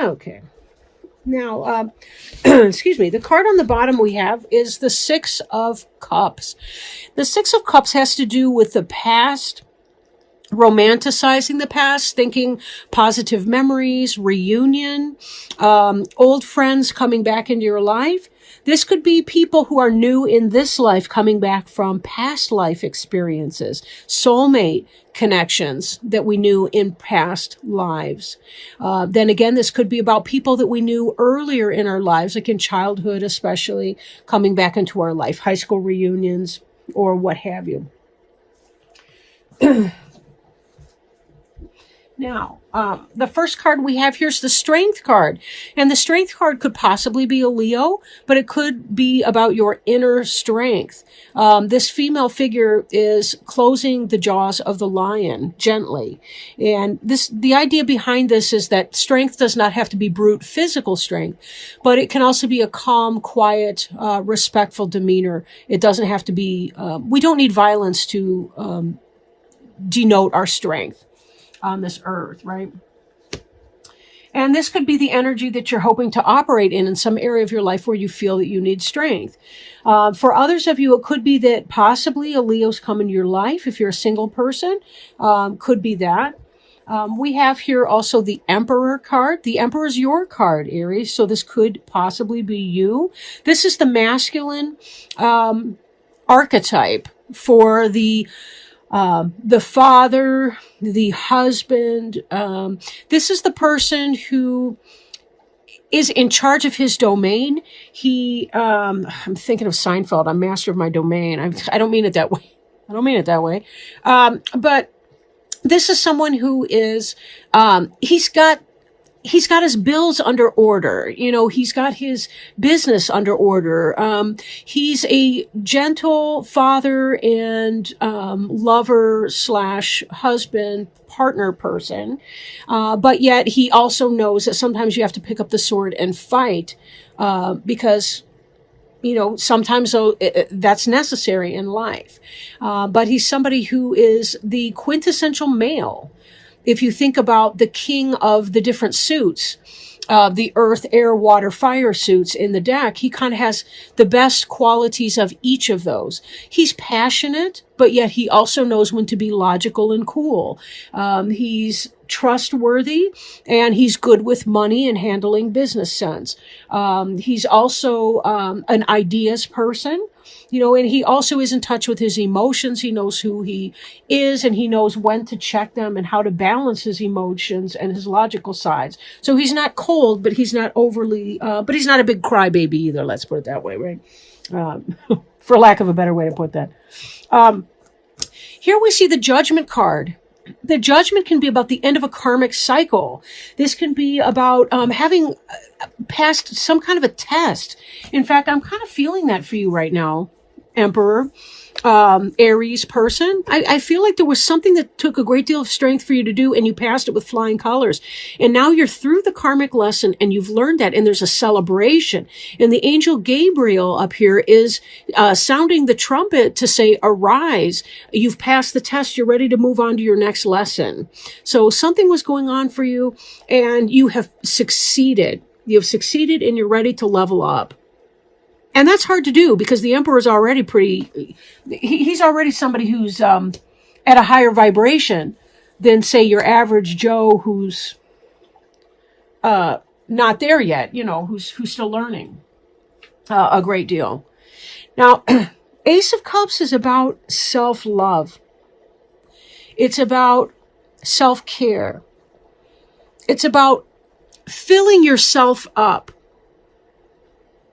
Okay. Now, excuse me, the card on the bottom we have is the Six of Cups. The Six of Cups has to do with the past, romanticizing the past, thinking positive memories, reunion, old friends coming back into your life. This could be people who are new in this life coming back from past life experiences, soulmate connections that we knew in past lives. Then again, this could be about people that we knew earlier in our lives, like in childhood especially, coming back into our life, high school reunions or what have you. Now, the first card we have here is the Strength card. And the Strength card could possibly be a Leo, but it could be about your inner strength. This female figure is closing the jaws of the lion gently. And the idea behind this is that strength does not have to be brute physical strength, but it can also be a calm, quiet, respectful demeanor. It doesn't have to be, we don't need violence to denote our strength on this earth, right? And this could be the energy that you're hoping to operate in some area of your life where you feel that you need strength. For others of you, it could be that possibly a Leo's come into your life. If you're a single person, could be that. We have here also the Emperor card. The Emperor is your card, Aries, so this could possibly be you. This is the masculine archetype for the father, the husband. This is the person who is in charge of his domain. I'm thinking of Seinfeld. I'm master of my domain. I don't mean it that way. But this is someone who is, he's got his bills under order. You know, he's got his business under order. He's a gentle father and lover / husband, partner person. But yet he also knows that sometimes you have to pick up the sword and fight because, you know, sometimes that's necessary in life. But he's somebody who is the quintessential male. If you think about the king of the different suits, the earth, air, water, fire suits in the deck, he kind of has the best qualities of each of those. He's passionate, but yet he also knows when to be logical and cool. He's trustworthy, and he's good with money and handling business sense. He's also an ideas person. You know, and he also is in touch with his emotions. He knows who he is, and he knows when to check them and how to balance his emotions and his logical sides. So he's not cold, but he's not overly, but he's not a big crybaby either. Let's put it that way, right? For lack of a better way to put that. Here we see the Judgment card. The Judgment can be about the end of a karmic cycle. This can be about having passed some kind of a test. In fact, I'm kind of feeling that for you right now, Emperor, Aries person. I feel like there was something that took a great deal of strength for you to do, and you passed it with flying colors. And now you're through the karmic lesson, and you've learned that, and there's a celebration. And the angel Gabriel up here is sounding the trumpet to say, arise. You've passed the test. You're ready to move on to your next lesson. So something was going on for you, and you have succeeded. You've succeeded, and you're ready to level up. And that's hard to do because the Emperor is already he's already somebody who's at a higher vibration than, say, your average Joe who's not there yet, you know, who's still learning a great deal. Now, Ace of Cups is about self-love. It's about self-care. It's about filling yourself up.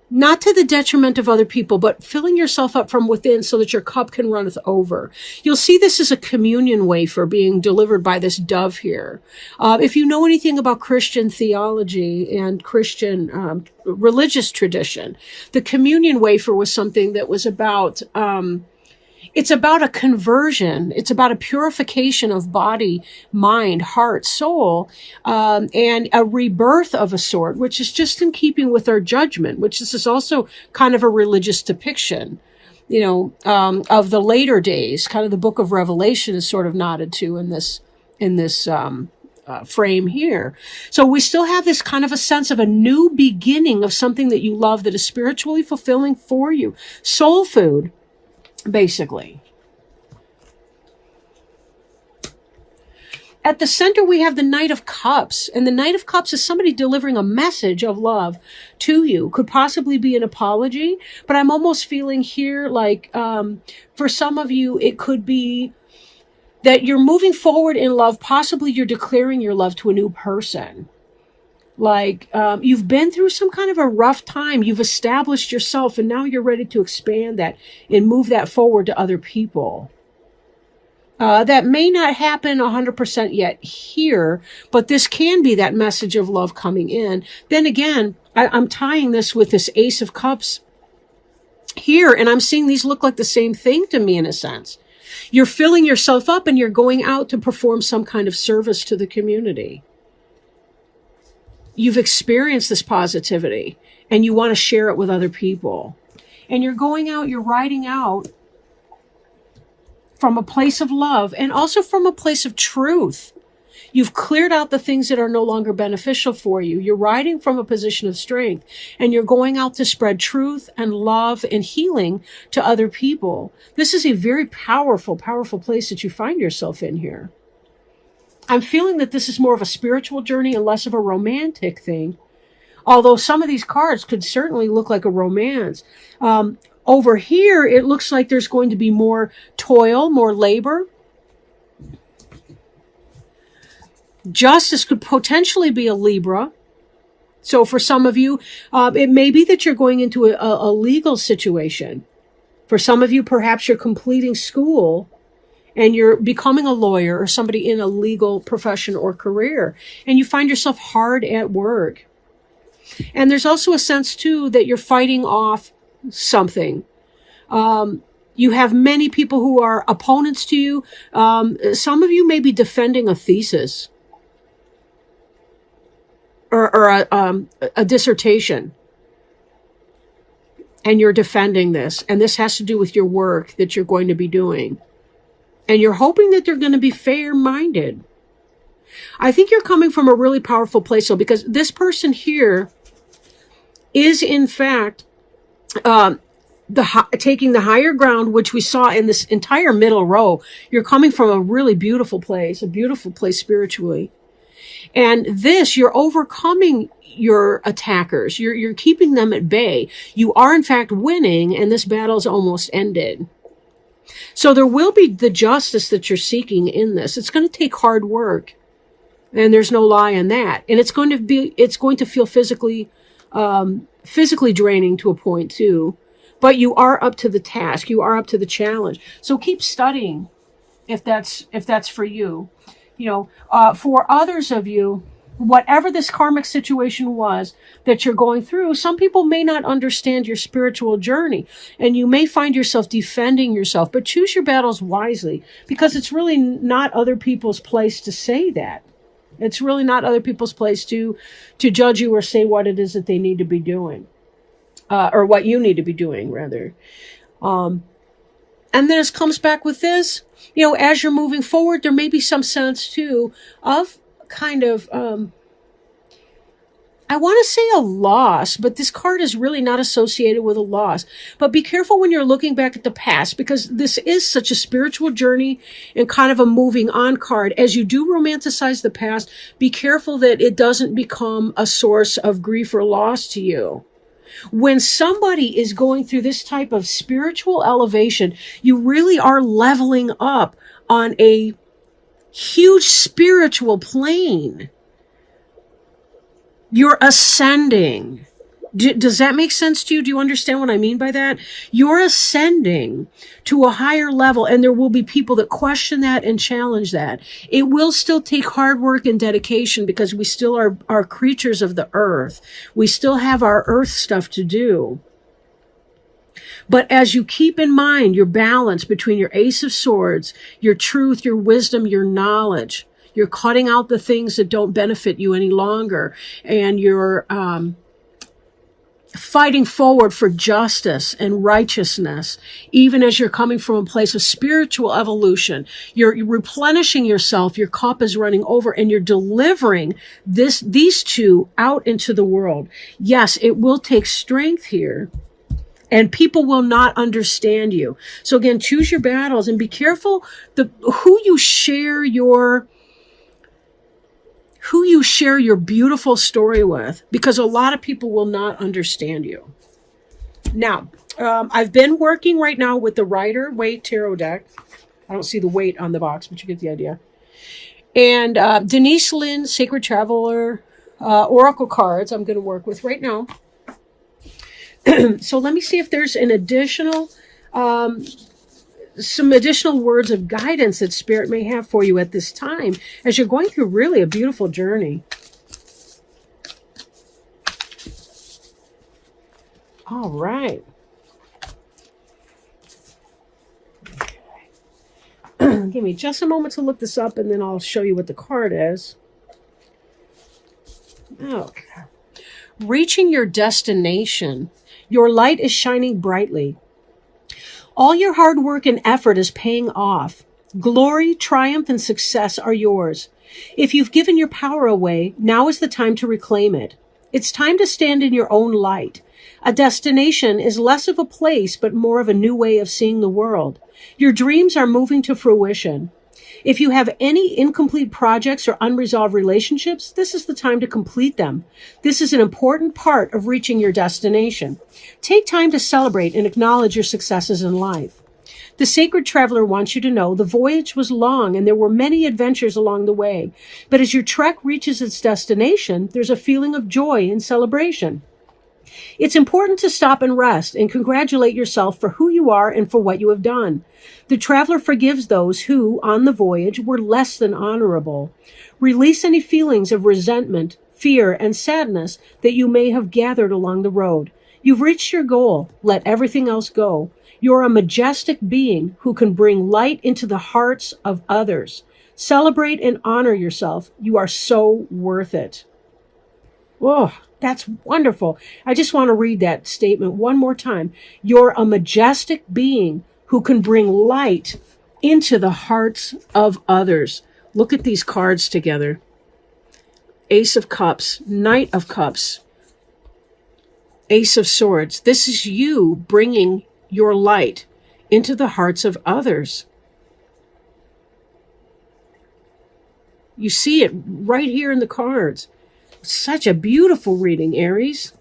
Not to the detriment of other people, but filling yourself up from within so that your cup can runneth over. You'll see this as a communion wafer being delivered by this dove here. If you know anything about Christian theology and Christian religious tradition, the communion wafer was something that was about it's about a conversion. It's about a purification of body, mind, heart, soul, and a rebirth of a sort, which is just in keeping with our judgment, which this is also kind of a religious depiction, you know, of the later days. Kind of the book of Revelation is sort of nodded to in this frame here. So we still have this kind of a sense of a new beginning of something that you love that is spiritually fulfilling for you. Soul food, basically. At the center, we have the Knight of Cups. And the Knight of Cups is somebody delivering a message of love to you. Could possibly be an apology, but I'm almost feeling here like for some of you, it could be that you're moving forward in love. Possibly you're declaring your love to a new person. Like you've been through some kind of a rough time. You've established yourself, and now you're ready to expand that and move that forward to other people. That may not happen 100% yet here, but this can be that message of love coming in. Then again, I'm tying this with this Ace of Cups here, and I'm seeing these look like the same thing to me in a sense. You're filling yourself up and you're going out to perform some kind of service to the community. You've experienced this positivity and you want to share it with other people. And you're going out, you're riding out from a place of love and also from a place of truth. You've cleared out the things that are no longer beneficial for you. You're riding from a position of strength and you're going out to spread truth and love and healing to other people. This is a very powerful, powerful place that you find yourself in here. I'm feeling that this is more of a spiritual journey and less of a romantic thing. Although some of these cards could certainly look like a romance. Over here, it looks like there's going to be more toil, more labor. Justice could potentially be a Libra. So for some of you, it may be that you're going into a legal situation. For some of you, perhaps you're completing school and you're becoming a lawyer or somebody in a legal profession or career, and you find yourself hard at work. And there's also a sense, too, that you're fighting off something. You have many people who are opponents to you. Some of you may be defending a thesis or a dissertation. And you're defending this. And this has to do with your work that you're going to be doing. And you're hoping that they're going to be fair-minded. I think you're coming from a really powerful place, though, because this person here is, in fact, taking the higher ground, which we saw in this entire middle row. You're coming from a really beautiful place spiritually. And this, you're overcoming your attackers. You're keeping them at bay. You are, in fact, winning, and this battle's almost ended. So there will be the justice that you're seeking in this. It's going to take hard work, and there's no lie in that. And it's going to feel physically draining to a point too. But you are up to the task. You are up to the challenge. So keep studying, if that's for you. For others of you, whatever this karmic situation was that you're going through, some people may not understand your spiritual journey, and you may find yourself defending yourself, but choose your battles wisely, because it's really not other people's place to say that. It's really not other people's place to judge you or say what it is that they need to be doing, or what you need to be doing, rather. And then it comes back with this, as you're moving forward, there may be some sense too of kind of, I want to say a loss, but this card is really not associated with a loss. But be careful when you're looking back at the past, because this is such a spiritual journey and kind of a moving on card. As you do romanticize the past, be careful that it doesn't become a source of grief or loss to you. When somebody is going through this type of spiritual elevation, you really are leveling up on a huge spiritual plane. You're ascending. Does that make sense to you? Do you understand what I mean by that? You're ascending to a higher level, and there will be people that question that and challenge that. It will still take hard work and dedication, because we still are creatures of the earth. We still have our earth stuff to do. But as you keep in mind your balance between your Ace of Swords, your truth, your wisdom, your knowledge, you're cutting out the things that don't benefit you any longer, and you're fighting forward for justice and righteousness, even as you're coming from a place of spiritual evolution. You're replenishing yourself, your cup is running over, and you're delivering these two out into the world. Yes, it will take strength here, and people will not understand you. So again, choose your battles and be careful who you share your beautiful story with, because a lot of people will not understand you. Now, I've been working right now with the Rider-Waite Tarot deck. I don't see the weight on the box, but you get the idea. And Denise Lynn, Sacred Traveler, Oracle cards I'm going to work with right now. So let me see if there's an additional, some additional words of guidance that Spirit may have for you at this time, as you're going through really a beautiful journey. All right. Okay. Give me just a moment to look this up, and then I'll show you what the card is. Okay. Reaching your destination. Your light is shining brightly. All your hard work and effort is paying off. Glory, triumph, and success are yours. If you've given your power away, now is the time to reclaim it. It's time to stand in your own light. A destination is less of a place, but more of a new way of seeing the world. Your dreams are moving to fruition. If you have any incomplete projects or unresolved relationships, this is the time to complete them. This is an important part of reaching your destination. Take time to celebrate and acknowledge your successes in life. The Sacred Traveler wants you to know the voyage was long and there were many adventures along the way. But as your trek reaches its destination, there's a feeling of joy and celebration. It's important to stop and rest and congratulate yourself for who you are and for what you have done. The traveler forgives those who, on the voyage, were less than honorable. Release any feelings of resentment, fear, and sadness that you may have gathered along the road. You've reached your goal. Let everything else go. You're a majestic being who can bring light into the hearts of others. Celebrate and honor yourself. You are so worth it. Whoa. That's wonderful. I just want to read that statement one more time. You're a majestic being who can bring light into the hearts of others. Look at these cards together. Ace of Cups, Knight of Cups, Ace of Swords. This is you bringing your light into the hearts of others. You see it right here in the cards. Such a beautiful reading, Aries.